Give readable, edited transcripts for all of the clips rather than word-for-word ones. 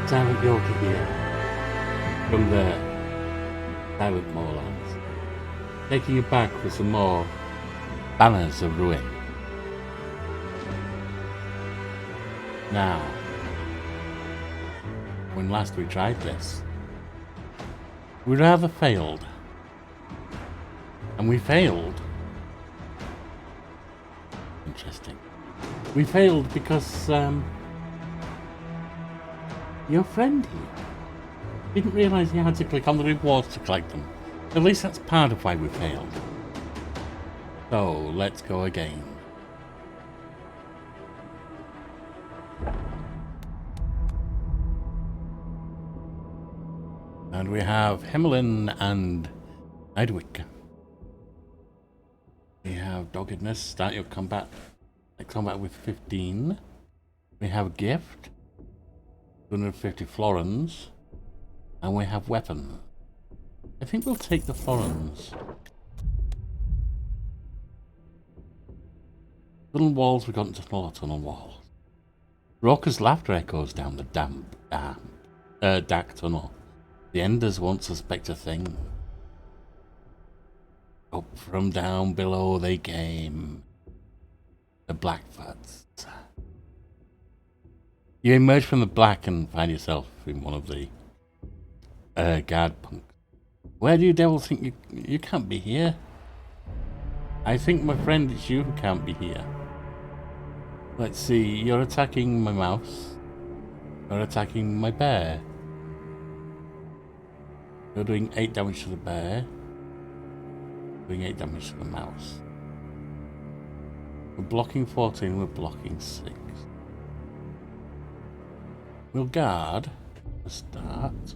Silent Yorkie here, from the Silent Moorlands, taking you back for some more Banners of Ruin. Now, when last we tried this, we rather failed. And we failed. Interesting. We failed because, your friend here didn't realise he had to click on the rewards to collect them. At least that's part of why we failed. So, let's go again. And we have Himmelin and Nidwick. We have Doggedness, start your combat. Combat with 15. We have Gift, 250 florins. And we have Weapon. I think we'll take the florins. Tunnel walls, we got into smaller tunnel walls. Raucous laughter echoes down the dark tunnel. The enders won't suspect a thing. Up from down below they came. The Blackfoots. You emerge from the black and find yourself in one of the guard punks. Where do you devils think you can't be here? I think, my friend, it's you who can't be here. Let's see, you're attacking my mouse. You're attacking my bear. You're doing 8 damage to the bear. Doing 8 damage to the mouse. We're blocking 14, we're blocking 6. We'll guard to start.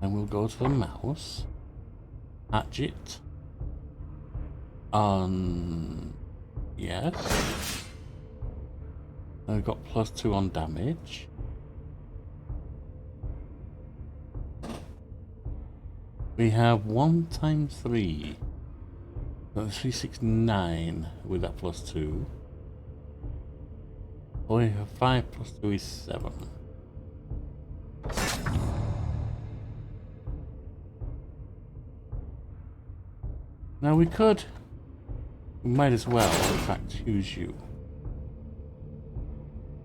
And we'll go to the mouse. Hatchet. On... yes. And we've got +2 on damage. We have 1 times 3. That's 369 with that +2. We have 5 +2 is 7. Now we might as well, in fact, use you.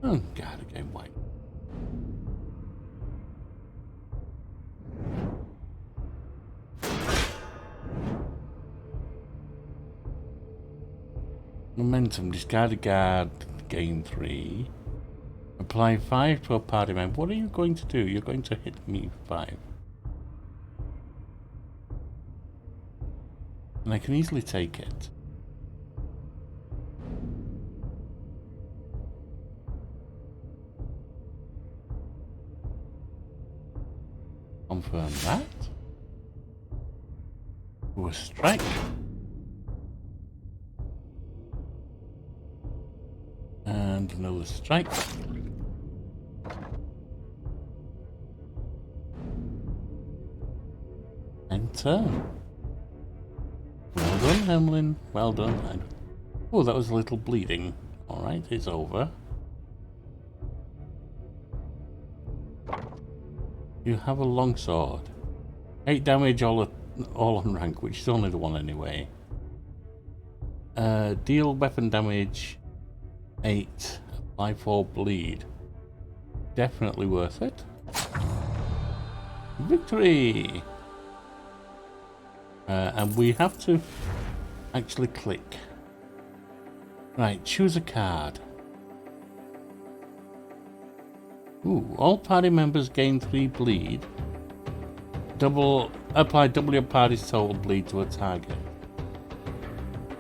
Oh god, again, white. Momentum, discard a guard, gain 3. Apply 5 to a party member. What are you going to do? You're going to hit me 5. And I can easily take it. Confirm that. Do a strike. And another strike. Enter. Well done, Hemlin. Well done. Oh, that was a little bleeding. Alright, it's over. You have a longsword. 8 damage all on rank, which is only the one anyway. Deal weapon damage 8. Apply 4 bleed. Definitely worth it. Victory! And we have to actually click. Right, choose a card. Ooh, all party members gain 3 bleed. Apply double your party's total bleed to a target.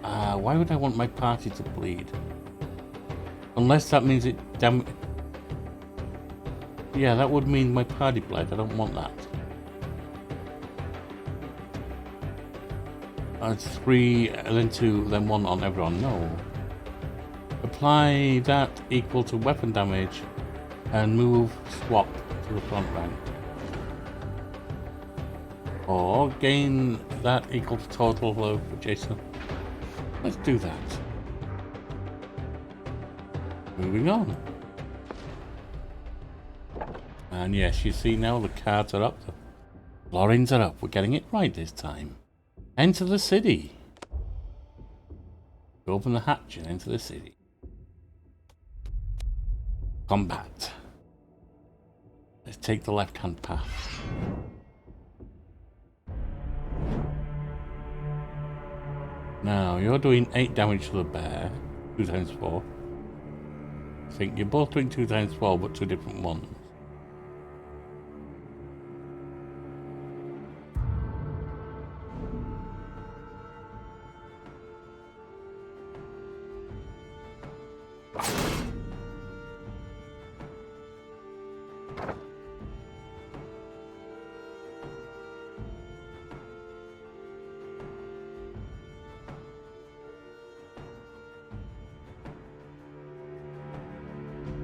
Why would I want my party to bleed? Unless that means it yeah, that would mean my party bled. I don't want that. It's 3, then 2, then 1 on everyone. No. Apply that equal to weapon damage and move swap to the front rank. Or gain that equal to total of Jason? Let's do that. Moving on. And yes, you see now the cards are up. The florins are up. We're getting it right this time. Enter the city. Open the hatch and enter the city. Combat. Let's take the left-hand path. Now, you're doing 8 damage to the bear. 2 times 4. I think you're both doing 2 times 4, but 2 different ones.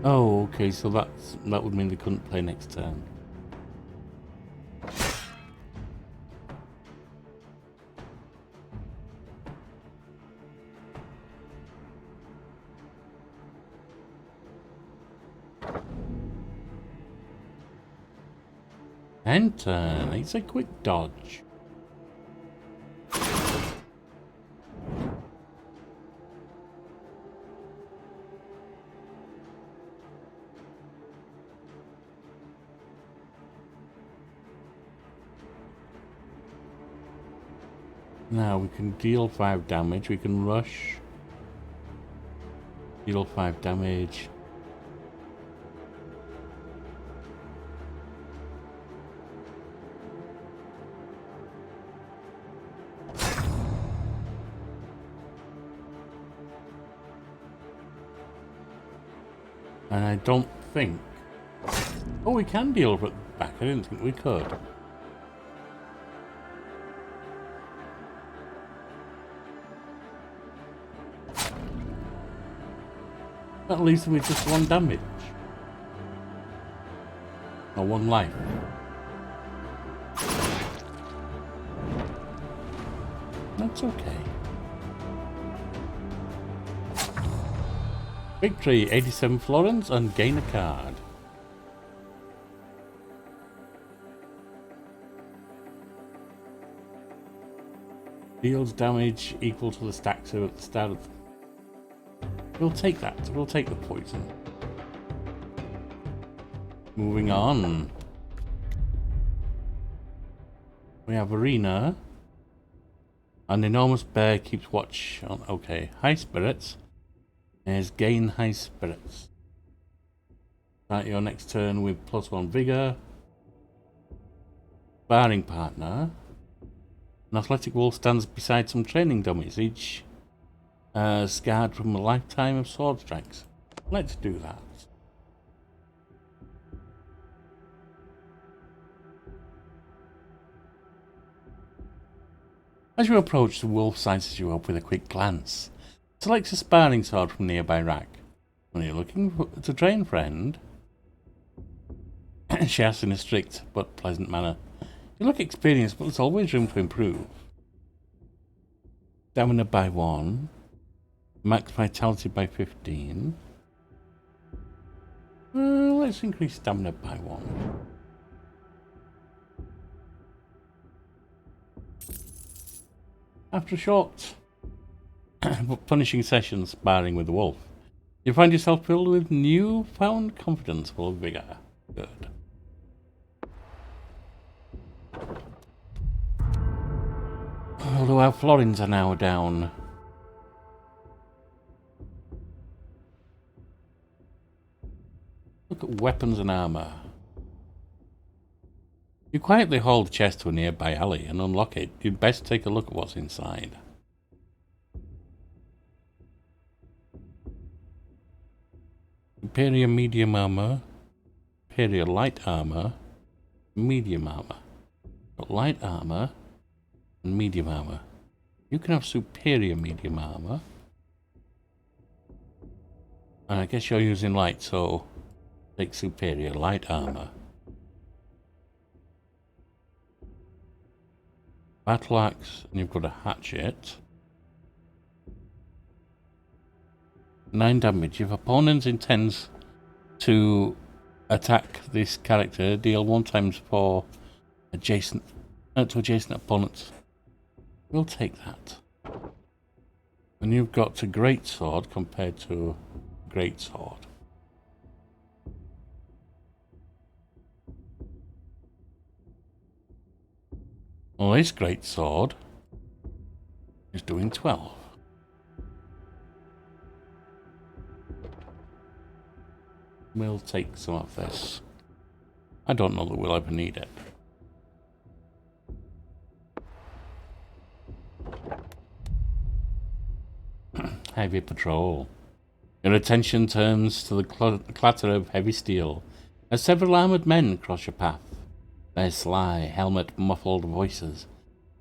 Oh, okay, so that would mean they couldn't play next turn. End turn. It's a quick dodge. Now we can deal 5 damage, we can rush, deal 5 damage. And I don't think... Oh, we can deal back, I didn't think we could. That leaves them with just 1 damage. Or 1 life. That's okay. Victory, 87 florins and gain a card. Deals damage equal to the stacks at the start of... We'll take that. We'll take the poison. Moving on. We have Arena. An enormous bear keeps watch on... Okay. High spirits. There's gain high spirits. Start your next turn with +1 vigor. Sparring partner. An athletic wolf stands beside some training dummies. Each scarred from a lifetime of sword strikes. Let's do that. As you approach, the wolf sizes you up with a quick glance. Selects a sparring sword from nearby rack. When you're looking to train, friend, she asks in a strict but pleasant manner. You look experienced, but there's always room to improve. Stamina by 1. Max vitality by 15. Let's increase stamina by 1. After a short but punishing session sparring with the wolf, you find yourself filled with newfound confidence, full of vigor. Good. Although our florins are now down. Look at weapons and armor. You quietly haul the chest to a nearby alley and unlock it. You'd best take a look at what's inside. Superior medium armor, superior light armor, medium armor. Got light armor and medium armor. You can have superior medium armor. And I guess you're using light, so take superior light armor. battle axe, and you've got a hatchet. 9 damage. If opponent intends to attack this character, deal 1 times 4 adjacent to adjacent opponents. We'll take that. And you've got a great sword compared to a great sword. Well, this great sword is doing 12. We'll take some of this. I don't know that we'll ever need it. Heavy patrol. Your attention turns to the clatter of heavy steel as several armoured men cross your path. Their sly, helmet-muffled voices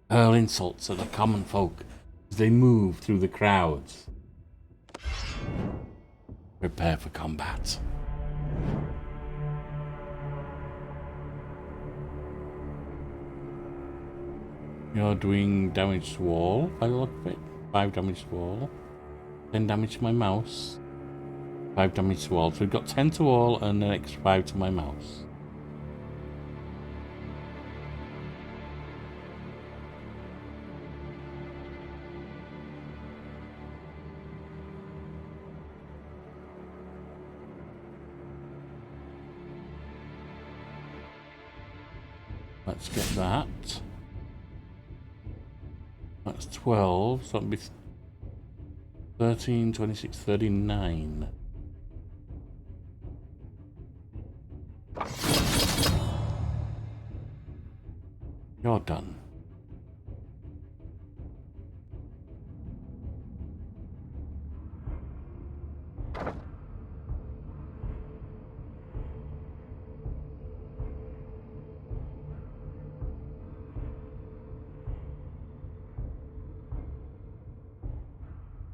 hurl insults at the common folk as they move through the crowds. Prepare for combat. You're doing damage to wall, by the look of it. 5 damage to wall. 10 damage to my mouse. 5 damage to wall. So we've got 10 to wall and an extra 5 to my mouse. Let's get that. That's 12, so that'll be 13, 26, 39. You're done.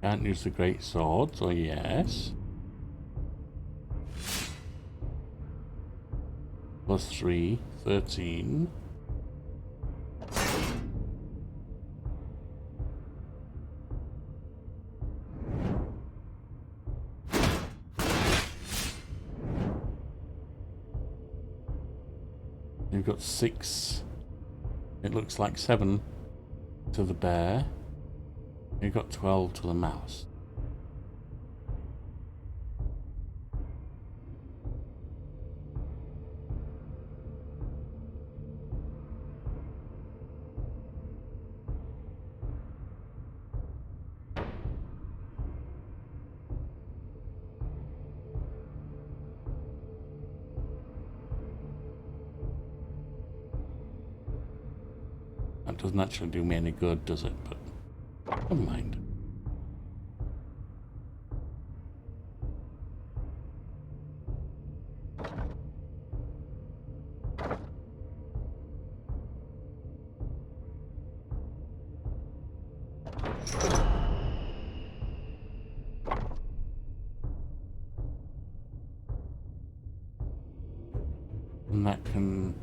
Can't use the great sword, so yes. Plus 3, 13. You've got 6. It looks like 7 to the bear. You've got 12 to the mouse. That doesn't actually do me any good, does it? But never mind. And that can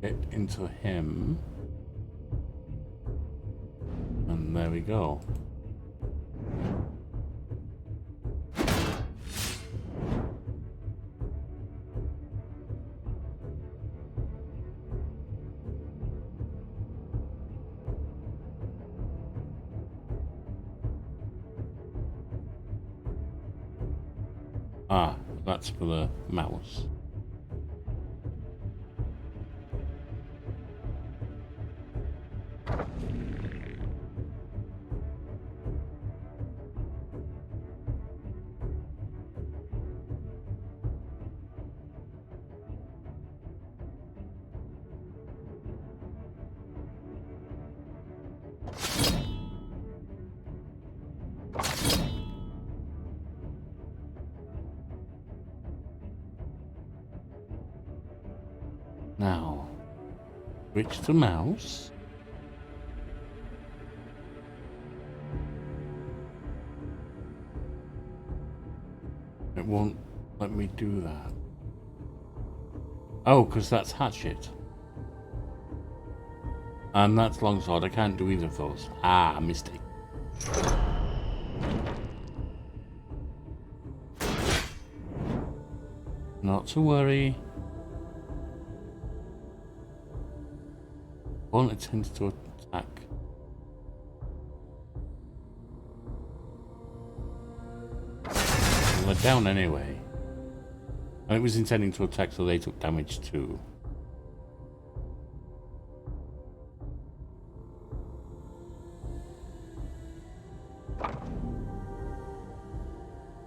get into him. And there we go. Ah, that's for the mouse. Now, switch to mouse. It won't let me do that. Oh, because that's hatchet. And that's longsword. I can't do either of those. Ah, mistake. Not to worry. Opponent tends to attack. Well, they're down anyway. And it was intending to attack, so they took damage too.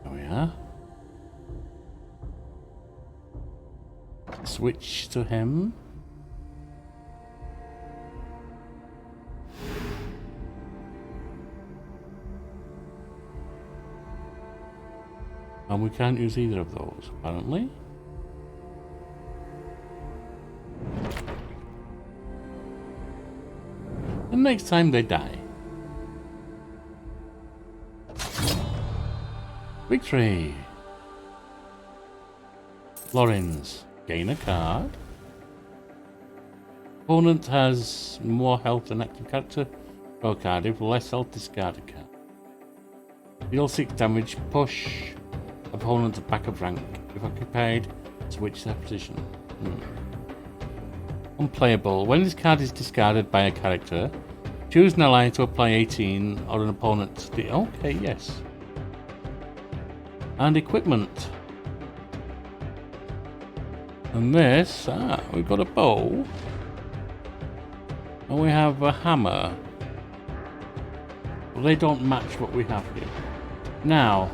There we are. Switch to him. And we can't use either of those, apparently. And next time they die. Victory! Lorenz, gain a card. Opponent has more health than active character. Draw a card. If less health, discard a card. Deal 6 damage, push opponent to back of rank. If occupied, switch their position. Unplayable. When this card is discarded by a character, choose an ally to apply 18 or an opponent. Okay, yes. And equipment. And this, we've got a bow. And we have a hammer. Well, they don't match what we have here. Now,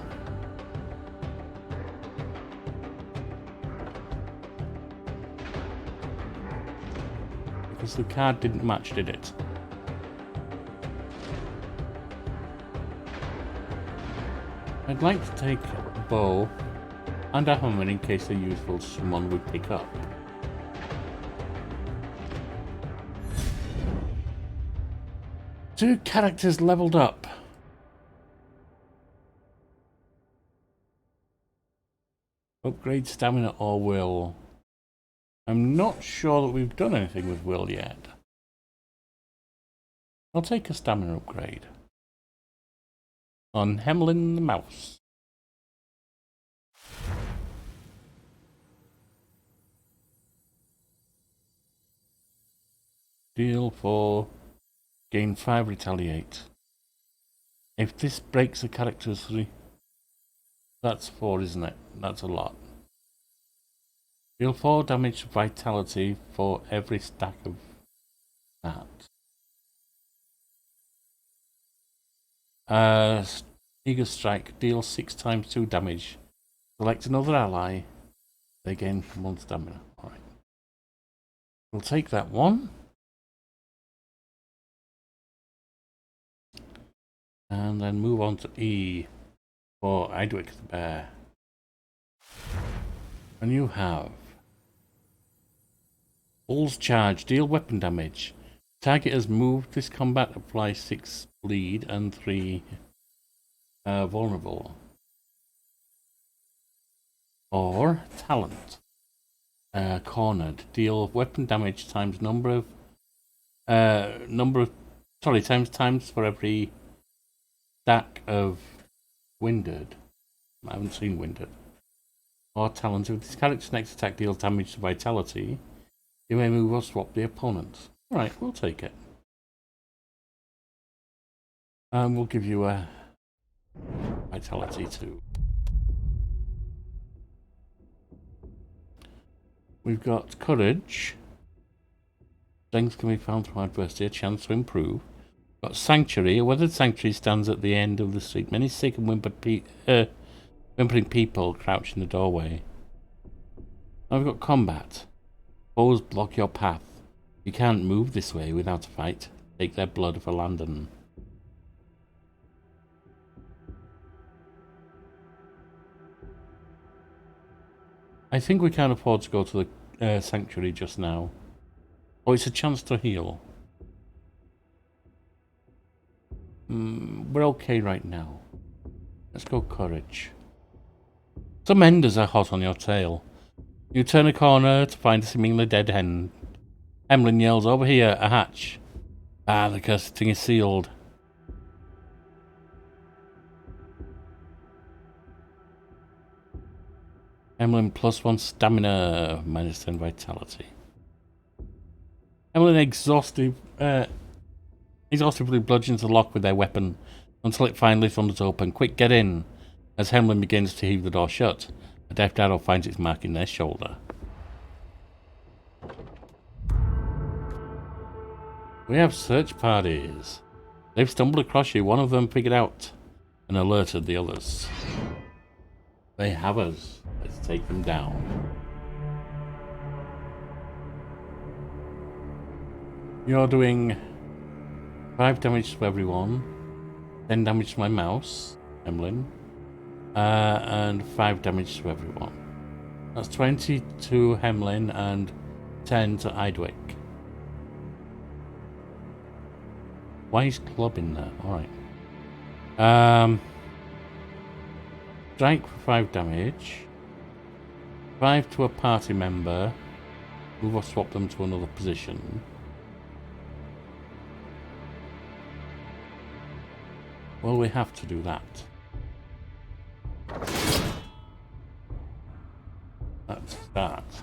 because the card didn't match, did it? I'd like to take a bow and a hammer in case they're useful to someone we pick up. Two characters leveled up. Upgrade stamina or will. I'm not sure that we've done anything with will yet. I'll take a stamina upgrade. On Hemlin the Mouse. Deal 4. Gain 5 retaliate. If this breaks the character's 3, that's 4, isn't it? That's a lot. Deal 4 damage vitality for every stack of that. Eager Strike. Deal 6 times 2 damage. Select another ally. They gain 1 stamina. Alright. We'll take that one. And then move on to E for Idwick the Bear. And you have Bull's Charge. Deal weapon damage. Target has moved this combat. Apply 6 bleed and 3 vulnerable. Or Talent. Cornered. Deal weapon damage times times for every stack of Winded. I haven't seen Winded. Or Talent. If this character's next attack deals damage to vitality, you may move or swap the opponent. Alright, we'll take it. And we'll give you a vitality too. We've got Courage. Strength can be found through adversity, a chance to improve. Got Sanctuary. A weathered sanctuary stands at the end of the street. Many sick and whimpering people crouch in the doorway. Now we've got Combat. Foes block your path. You can't move this way without a fight. Take their blood for Landon. I think we can't afford to go to the Sanctuary just now. Oh, it's a chance to heal. We're okay right now. Let's go Courage. Some enders are hot on your tail. You turn a corner to find a seemingly dead hen. Emlyn yells, "Over here, a hatch." Ah, the cursed thing is sealed. Emlyn +1 stamina, -10 vitality. Emlyn exhaustively bludgeons the lock with their weapon until it finally thunders open. Quick, get in! As Emlyn begins to heave the door shut, a deft arrow finds its mark in their shoulder. We have search parties. They've stumbled across you. One of them figured out and alerted the others. They have us. Let's take them down. You're doing 5 damage to everyone, 10 damage to my mouse, Emlyn, and 5 damage to everyone. That's 20 to Emlyn and 10 to Idwick. Why is Club in there? Alright. Strike for 5 damage. 5 to a party member. Move or swap them to another position. Well, we have to do that. That's that.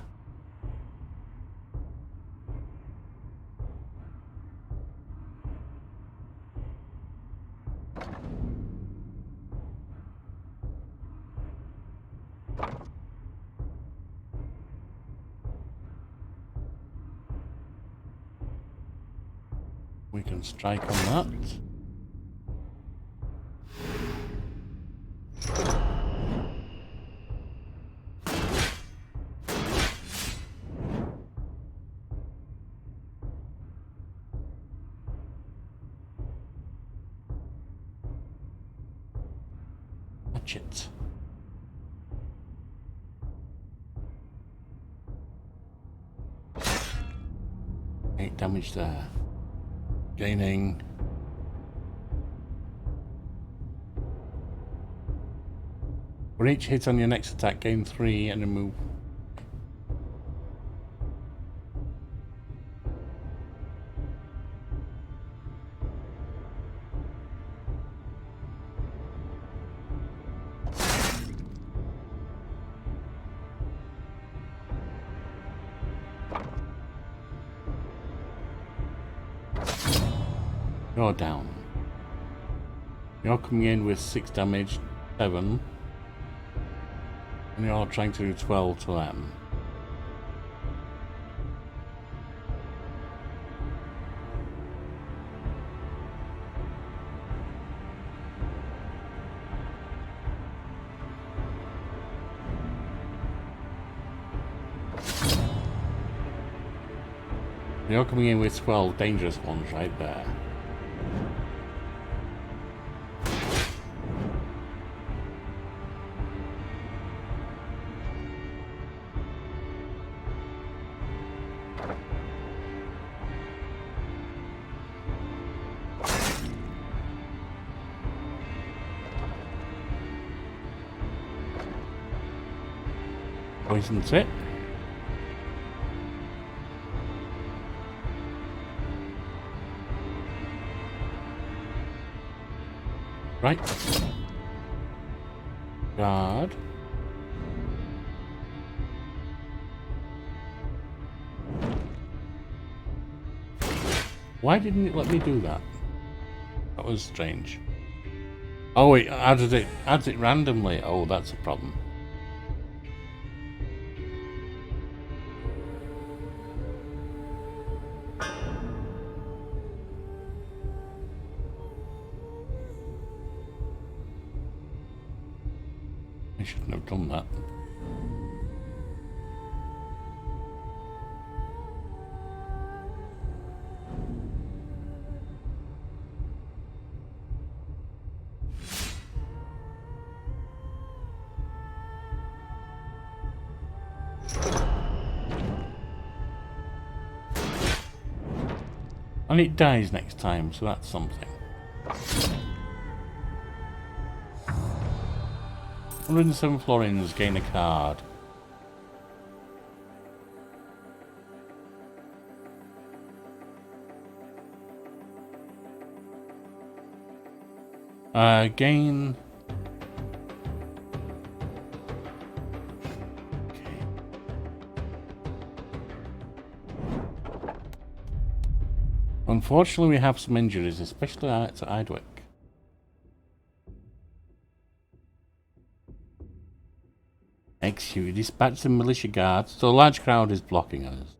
We can strike on that. Hatchet. Eight damage there. Gaining for each hit on your next attack, gain 3 and remove. You're down. You're coming in with 6 damage, 7. And you're trying to do 12 to them. You're coming in with 12 dangerous ones right there. Poisons it. Right. Guard. Why didn't it let me do that? That was strange. Oh, it adds it randomly. Oh, that's a problem. I shouldn't have done that. And it dies next time, so that's something. 107 florins, gain a card. Gain. Okay. Unfortunately, we have some injuries, especially to Idwick. Execute. Dispatch the militia guards. So a large crowd is blocking us.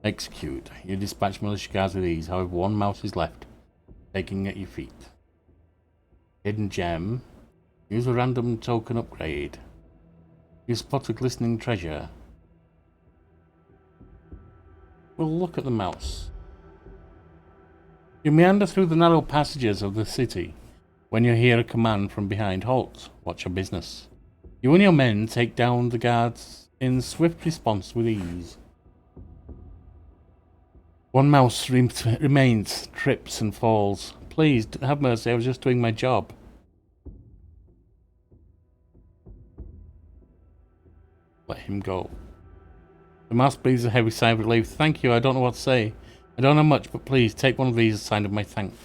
Execute. You dispatch militia guards with ease. However, one mouse is left, taking at your feet. Hidden gem. Use a random token upgrade. You spot a glistening treasure. Well, look at the mouse. You meander through the narrow passages of the city. When you hear a command from behind, halt. Watch your business. You and your men take down the guards in swift response with ease. One mouse remains, trips and falls. Please, have mercy, I was just doing my job. Let him go. The mouse breathes a heavy sigh of relief. Thank you, I don't know what to say. I don't know much, but please, take one of these as a sign of my thanks.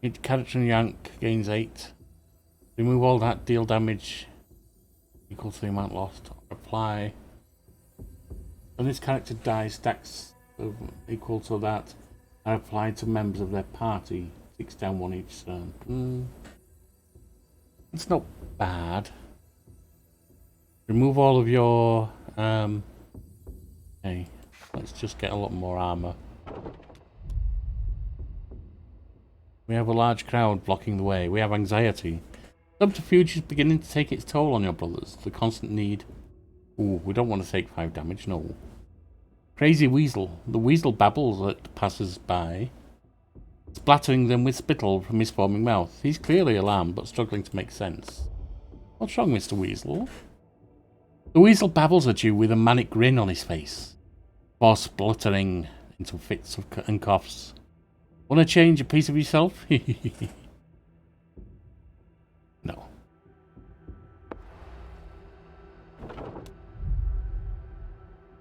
Each character in yank gains 8. Remove all that, deal damage equal to the amount lost. Apply. When this character dies, stacks equal to that are applied to members of their party. 6 down 1 each turn. It's not bad. Remove all of your... okay, let's just get a lot more armor. We have a large crowd blocking the way. We have anxiety. Subterfuge is beginning to take its toll on your brothers. The constant need... Ooh, we don't want to take 5 damage, no. Crazy weasel. The weasel babbles at passers-by, splattering them with spittle from his foaming mouth. He's clearly alarmed, but struggling to make sense. What's wrong, Mr. Weasel? The weasel babbles at you with a manic grin on his face, before spluttering into fits and coughs. Want to change a piece of yourself? No.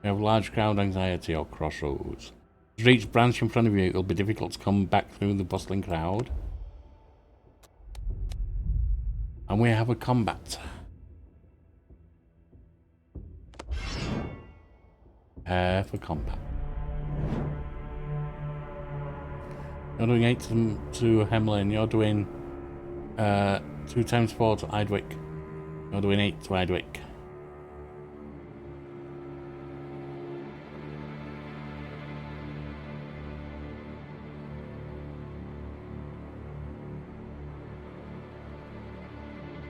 We have large crowd anxiety or crossroads. To reach branch in front of you, it'll be difficult to come back through the bustling crowd. And we have a combat. Prepare for combat. You're doing 8 to Hemlin. You're doing 2 times 4 to Idwick. You're doing 8 to Idwick.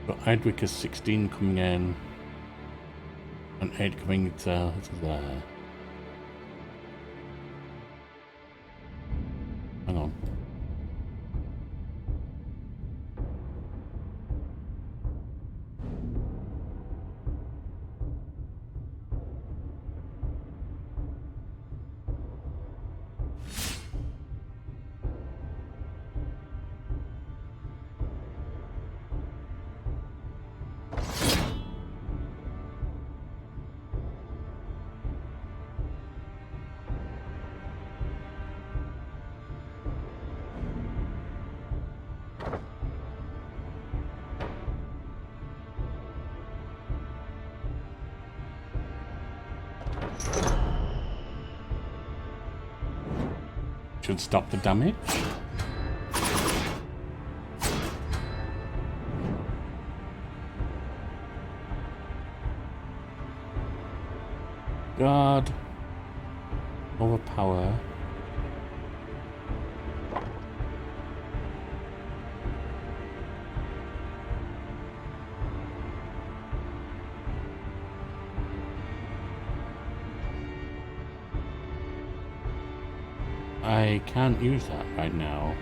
Got Idwick is 16 coming in, and 8 coming to there. Hang on. Should stop the damage. God. Overpower. I can't use that right now.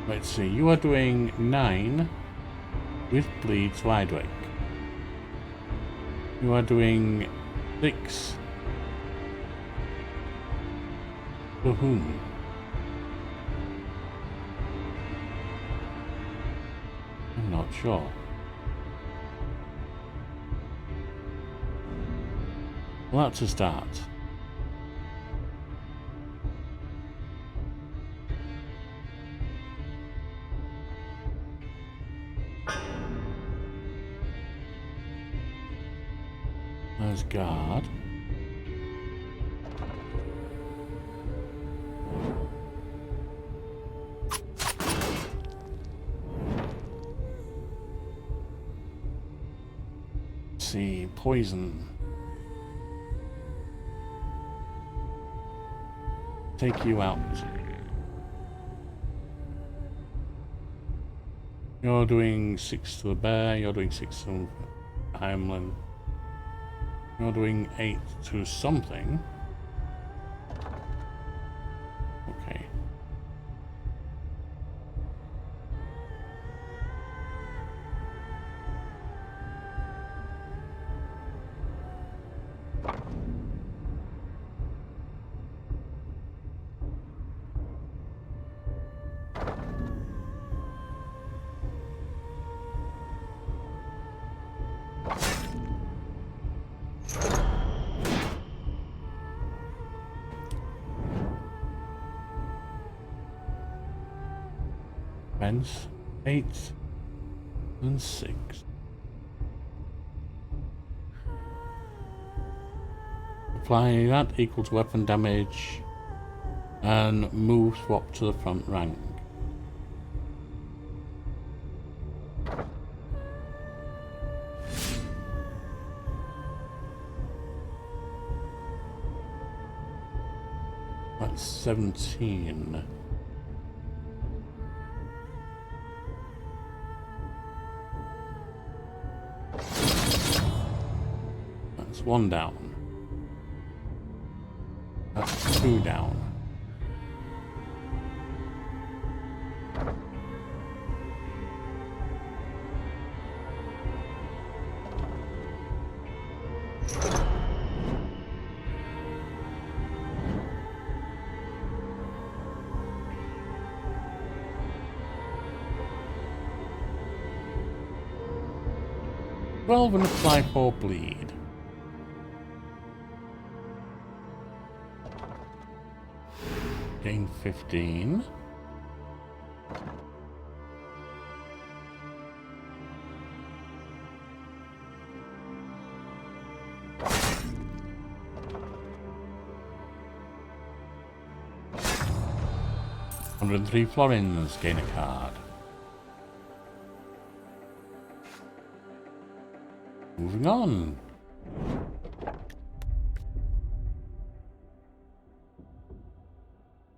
Let's see, you are doing 9 with bleed to Idwick. You are doing 6 to whom? I'm not sure. Well, that's a start. There's guard. Let's see, poison. Take you out. You're doing 6 to the bear, you're doing 6 to Heimlin. You're doing 8 to something. Okay. Fence, 8 and 6. Apply that equals weapon damage and move swap to the front rank. That's 17. That's 1 down. That's 2 down. Well, and apply 4 bleed. Gain 15. $103 florins, gain a card. Moving on.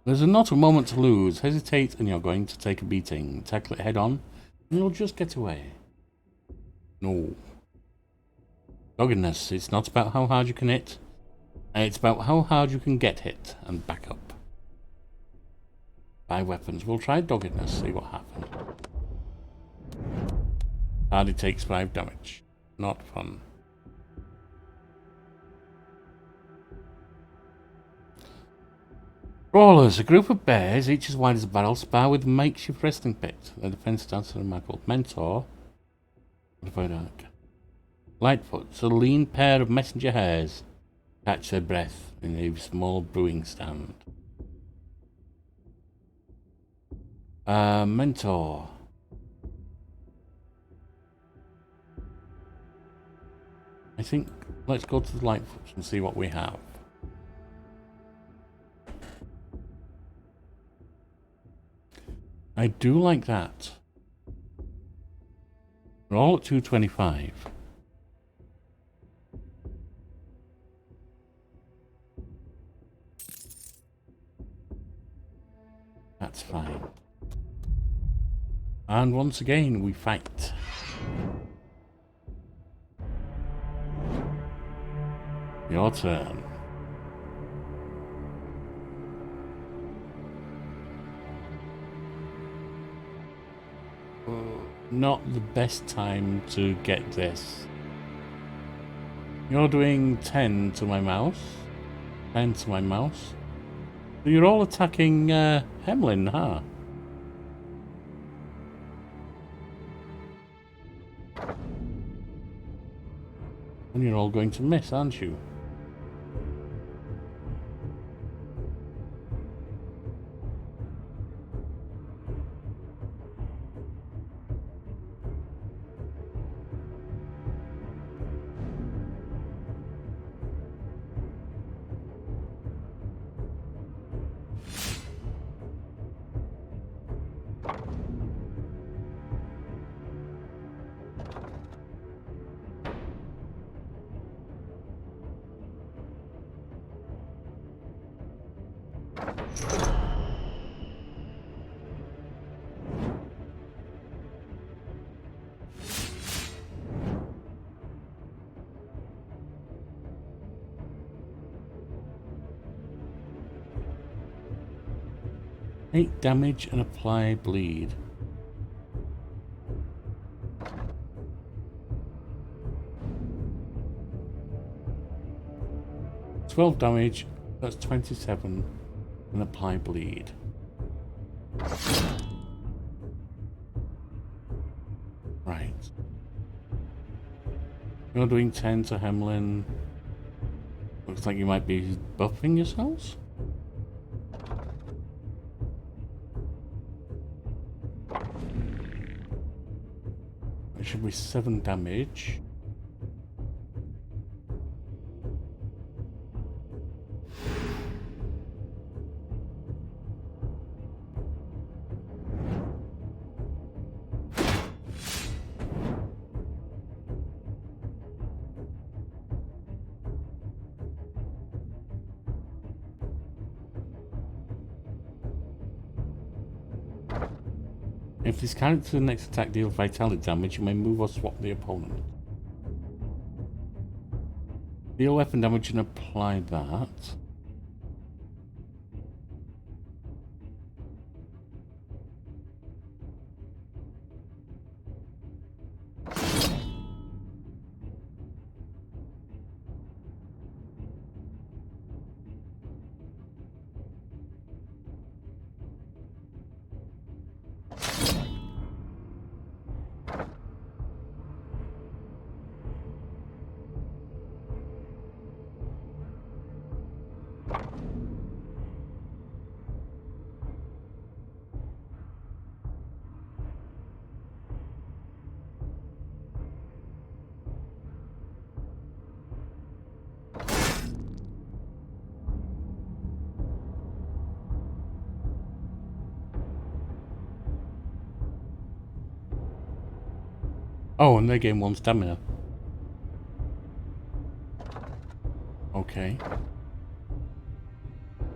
There's not a moment to lose. Hesitate and you're going to take a beating. Tackle it head on and you'll just get away. No. Doggedness. It's not about how hard you can hit. It's about how hard you can get hit and back up. Buy weapons. We'll try doggedness, see what happens. Hardy takes 5 damage. Not fun. Brawlers, a group of bears, each as wide as a barrel, spar with a makeshift resting pit. Their defense starts at a man called Mentor. What about that? Lightfoots, a lean pair of messenger hares, catch their breath in a small brewing stand. Mentor. I think let's go to the Lightfoots and see what we have. I do like that. We're all at 225. That's fine. And once again, we fight. Your turn. Not the best time to get this. You're doing 10 to my mouse. 10 to my mouse. So you're all attacking Hemlin, huh? And you're all going to miss, aren't you? Take damage and apply bleed. $12 damage, that's 27, and apply bleed. Right. You're doing 10 to Hemlin. Looks like you might be buffing yourselves. It should be 7 damage. If this character's next attack deals vitality damage, you may move or swap the opponent. Deal weapon damage and apply that. Oh, and they gain 1 stamina. Okay.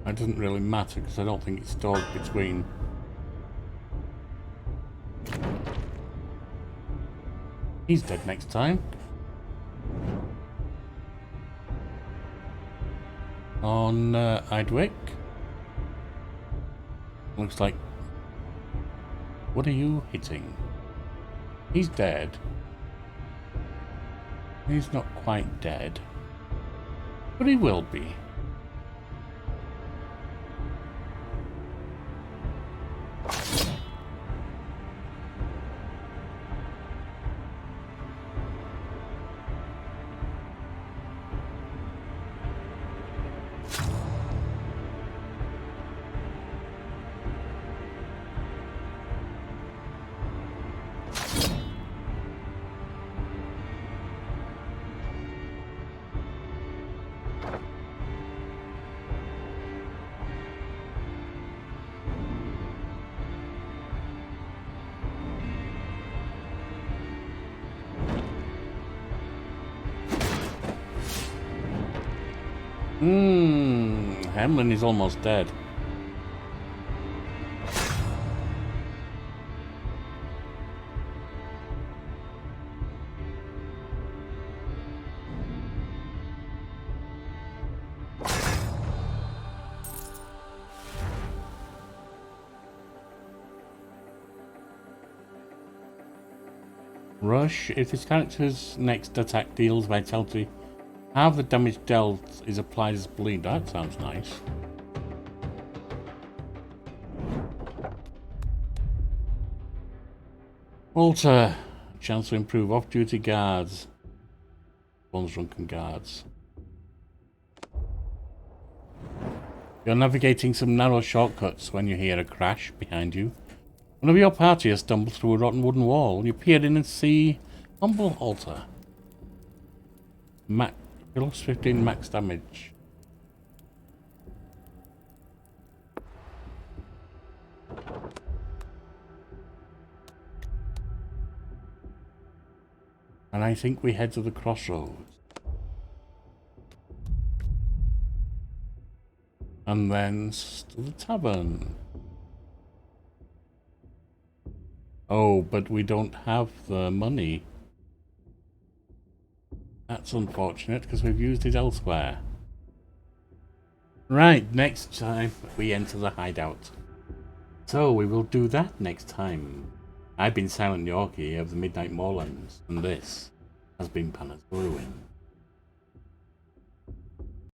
That doesn't really matter because I don't think it's stored between. He's dead next time. On Idwick. Looks like. What are you hitting? He's dead. He's not quite dead. But he will be. Hemlin is almost dead. Rush. If this character's next attack deals vitality, half the damage dealt is applied as bleed. That sounds nice. Alter. Chance to improve off-duty guards. One's drunken guards. You're navigating some narrow shortcuts when you hear a crash behind you. One of your party has stumbled through a rotten wooden wall. You peer in and see humble altar. Plus 15 max damage. And I think we head to the crossroads. And then to the tavern. Oh, but we don't have the money. That's unfortunate because we've used it elsewhere. Right, next time we enter the hideout. So we will do that next time. I've been Silent Yorkie of the Midnight Moorlands, and this has been Panna's Ruin.